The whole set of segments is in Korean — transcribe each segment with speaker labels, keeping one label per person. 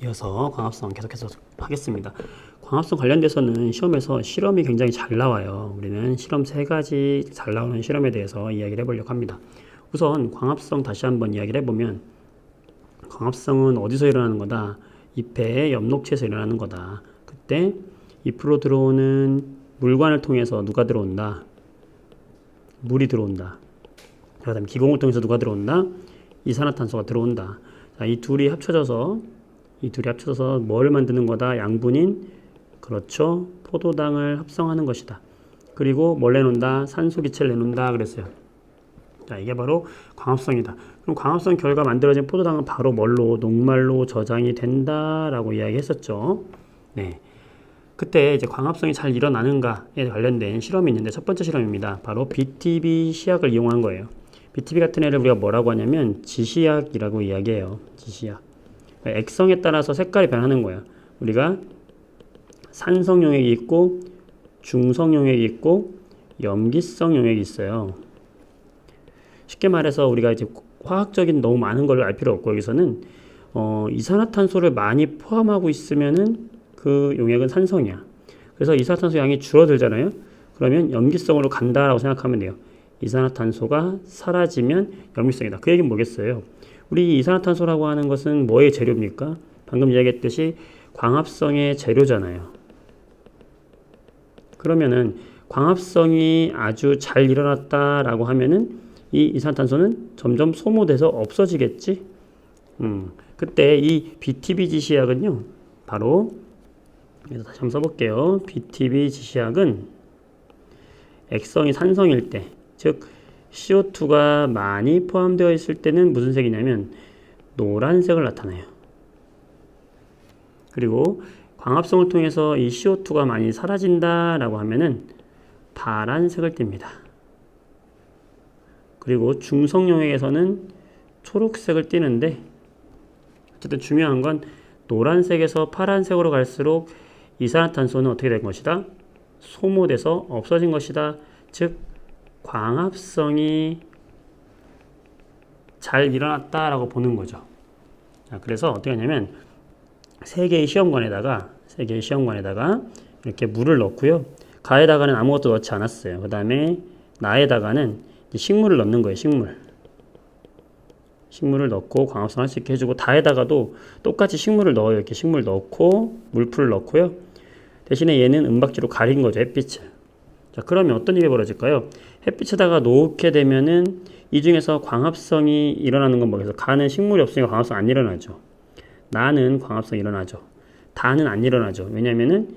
Speaker 1: 이어서 광합성 계속해서 하겠습니다. 광합성 관련돼서는 시험에서 실험이 굉장히 잘 나와요. 우리는 실험 3가지 잘 나오는 실험에 대해서 이야기를 해보려고 합니다. 우선 광합성 다시 한번 이야기를 해보면, 광합성은 어디서 일어나는 거다? 잎의 엽록체에서 일어나는 거다. 그때 잎으로 들어오는 물관을 통해서 누가 들어온다? 물이 들어온다. 그 다음에 기공을 통해서 누가 들어온다? 이산화탄소가 들어온다. 자, 이 둘이 합쳐져서 뭐를 만드는 거다? 양분인, 그렇죠, 포도당을 합성하는 것이다. 그리고 뭘 내놓는다? 산소기체를 내놓는다 그랬어요. 자, 이게 바로 광합성이다. 그럼 광합성 결과 만들어진 포도당은 바로 뭘로? 녹말로 저장이 된다라고 이야기했었죠. 네. 그때 이제 광합성이 잘 일어나는가에 관련된 실험이 있는데, 첫 번째 실험입니다. 바로 BTB 시약을 이용한 거예요. BTB 같은 애를 우리가 뭐라고 하냐면 지시약이라고 이야기해요. 지시약. 액성에 따라서 색깔이 변하는 거야. 우리가 산성 용액이 있고 중성 용액이 있고 염기성 용액이 있어요. 쉽게 말해서 우리가 이제 화학적인 너무 많은 걸 알 필요 없고, 여기서는 이산화탄소를 많이 포함하고 있으면은 그 용액은 산성이야. 그래서 이산화탄소 양이 줄어들잖아요. 그러면 염기성으로 간다라고 생각하면 돼요. 이산화탄소가 사라지면 염기성이다. 그 얘기는 뭐겠어요? 우리 이산화탄소라고 하는 것은 뭐의 재료입니까? 방금 이야기했듯이 광합성의 재료잖아요. 그러면은 광합성이 아주 잘 일어났다라고 하면은 이 이산화탄소는 점점 소모돼서 없어지겠지? 그때 이 BTB 지시약은요, 바로, 그래서 다시 한번 써볼게요. BTB 지시약은 액성이 산성일 때, 즉 CO2가 많이 포함되어 있을 때는 무슨 색이냐면 노란색을 나타내요. 그리고 광합성을 통해서 이 CO2가 많이 사라진다라고 하면은 파란색을 띱니다. 그리고 중성 용액에서는 초록색을 띠는데, 어쨌든 중요한 건 노란색에서 파란색으로 갈수록 이산화탄소는 어떻게 된 것이다? 소모돼서 없어진 것이다. 즉 광합성이 잘 일어났다라고 보는 거죠. 자, 그래서 어떻게 하냐면 세 개의 시험관에다가 이렇게 물을 넣고요. 가에다가는 아무것도 넣지 않았어요. 그 다음에 나에다가는 식물을 넣는 거예요. 식물을 넣고 광합성 할 수 있게 해주고, 다에다가도 똑같이 식물을 넣어요. 이렇게 식물 넣고 물풀을 넣고요. 대신에 얘는 은박지로 가린 거죠. 햇빛을. 자, 그러면 어떤 일이 벌어질까요? 햇빛에다가 놓게 되면은 이 중에서 광합성이 일어나는 건 뭐겠어요? 가는 식물이 없으니까 광합성 안 일어나죠. 나는 광합성이 일어나죠. 다는 안 일어나죠. 왜냐면은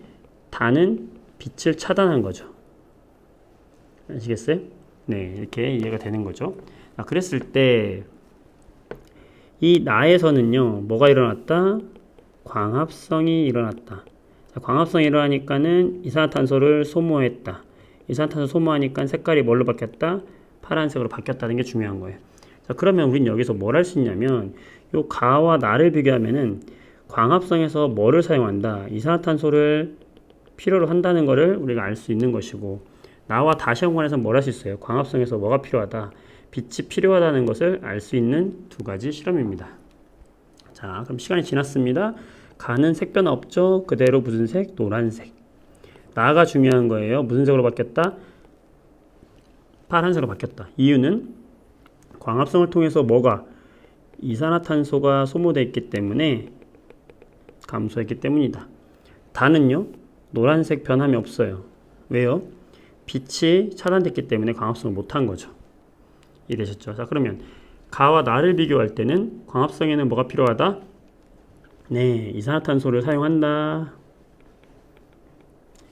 Speaker 1: 다는 빛을 차단한 거죠. 아시겠어요? 네, 이렇게 이해가 되는 거죠. 자, 그랬을 때 이 나에서는요, 뭐가 일어났다? 광합성이 일어났다. 자, 광합성이 일어나니까는 이산화탄소를 소모했다. 이산화탄소 소모하니까 색깔이 뭘로 바뀌었다? 파란색으로 바뀌었다는 게 중요한 거예요. 자, 그러면 우린 여기서 뭘 할 수 있냐면, 요 가와 나를 비교하면은 광합성에서 뭐를 사용한다? 이산화탄소를 필요로 한다는 것을 우리가 알 수 있는 것이고, 나와 다 시험관에서 뭘 할 수 있어요? 광합성에서 뭐가 필요하다? 빛이 필요하다는 것을 알 수 있는 두 가지 실험입니다. 자, 그럼 시간이 지났습니다. 가는 색 변화 없죠? 그대로 무슨 색? 노란색. 나가 중요한 거예요. 무슨 색으로 바뀌었다? 파란색으로 바뀌었다. 이유는 광합성을 통해서 뭐가? 이산화탄소가 소모되어 있기 때문에, 감소했기 때문이다. 다는요, 노란색 변함이 없어요. 왜요? 빛이 차단됐기 때문에 광합성을 못한 거죠. 이해되셨죠? 자, 그러면 가와 나를 비교할 때는 광합성에는 뭐가 필요하다? 네, 이산화탄소를 사용한다.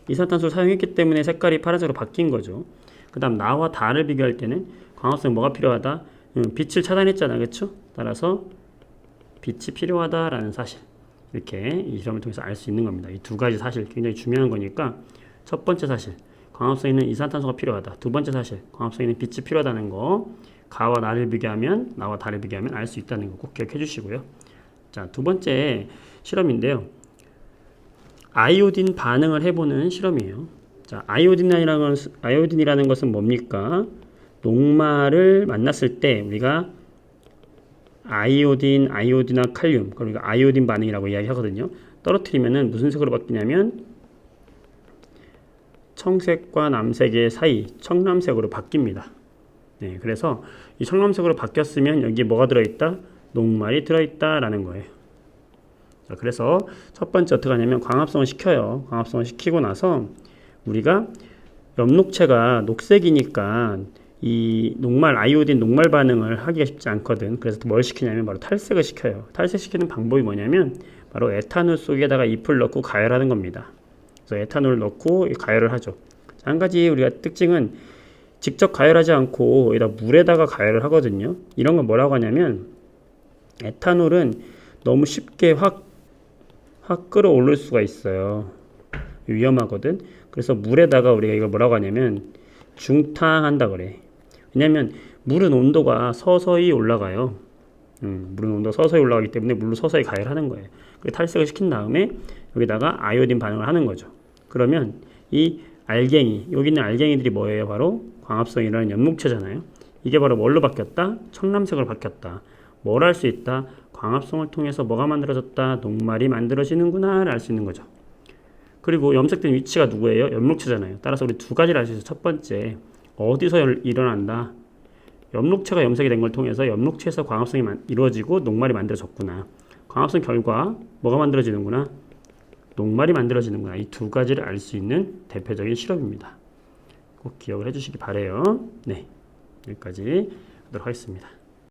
Speaker 1: 이산화탄소를 사용했기 때문에 색깔이 파란색으로 바뀐 거죠. 그 다음 나와 다를 비교할 때는 광합성에 뭐가 필요하다? 빛을 차단했잖아, 그렇죠? 따라서 빛이 필요하다라는 사실, 이렇게 이 실험을 통해서 알 수 있는 겁니다. 이 두 가지 사실 굉장히 중요한 거니까, 첫 번째 사실, 광합성에는 이산화탄소가 필요하다. 두 번째 사실, 광합성에는 빛이 필요하다는 거, 가와 나를 비교하면, 나와 다를 비교하면 알 수 있다는 거 꼭 기억해 주시고요. 자, 두 번째 실험인데요. 아이오딘 반응을 해보는 실험이에요. 자, 아이오딘이라는 것은 뭡니까? 녹말을 만났을 때 우리가 아이오딘화 칼륨, 그러니까 아이오딘 반응이라고 이야기하거든요. 떨어뜨리면은 무슨 색으로 바뀌냐면 청색과 남색의 사이 청남색으로 바뀝니다. 네, 그래서 이 청남색으로 바뀌었으면 여기에 뭐가 들어있다? 녹말이 들어있다라는 거예요. 자, 그래서 첫 번째 어떻게 하냐면 광합성을 시켜요. 광합성을 시키고 나서 우리가 엽록체가 녹색이니까 이 녹말 아이오딘 녹말 반응을 하기가 쉽지 않거든. 그래서 뭘 시키냐면 바로 탈색을 시켜요. 탈색시키는 방법이 뭐냐면 바로 에탄올 속에다가 잎을 넣고 가열하는 겁니다. 그래서 에탄올을 넣고 가열을 하죠. 한 가지 우리가 특징은 직접 가열하지 않고 여기다 물에다가 가열을 하거든요. 이런 건 뭐라고 하냐면 에탄올은 너무 쉽게 확 끌어올릴 수가 있어요. 위험하거든. 그래서 물에다가 우리가 이걸 뭐라고 하냐면 중탕한다 그래. 왜냐면 물은 온도가 서서히 올라가요. 물은 온도가 서서히 올라가기 때문에 물로 서서히 가열하는 거예요. 탈색을 시킨 다음에 여기다가 아이오딘 반응을 하는 거죠. 그러면 이 알갱이, 여기 있는 알갱이들이 뭐예요? 바로 광합성이라는 엽록체잖아요. 이게 바로 뭘로 바뀌었다? 청남색으로 바뀌었다. 뭘 할 수 있다? 광합성을 통해서 뭐가 만들어졌다? 녹말이 만들어지는구나를 알 수 있는 거죠. 그리고 염색된 위치가 누구예요? 엽록체잖아요. 따라서 우리 두 가지를 알 수 있어요. 첫 번째, 어디서 일어난다? 엽록체가 염색이 된 걸 통해서 엽록체에서 광합성이 이루어지고 녹말이 만들어졌구나. 광합성 결과 뭐가 만들어지는구나? 녹말이 만들어지는구나. 이 두 가지를 알 수 있는 대표적인 실험입니다. 꼭 기억을 해주시기 바래요. 네, 여기까지 하도록 하겠습니다.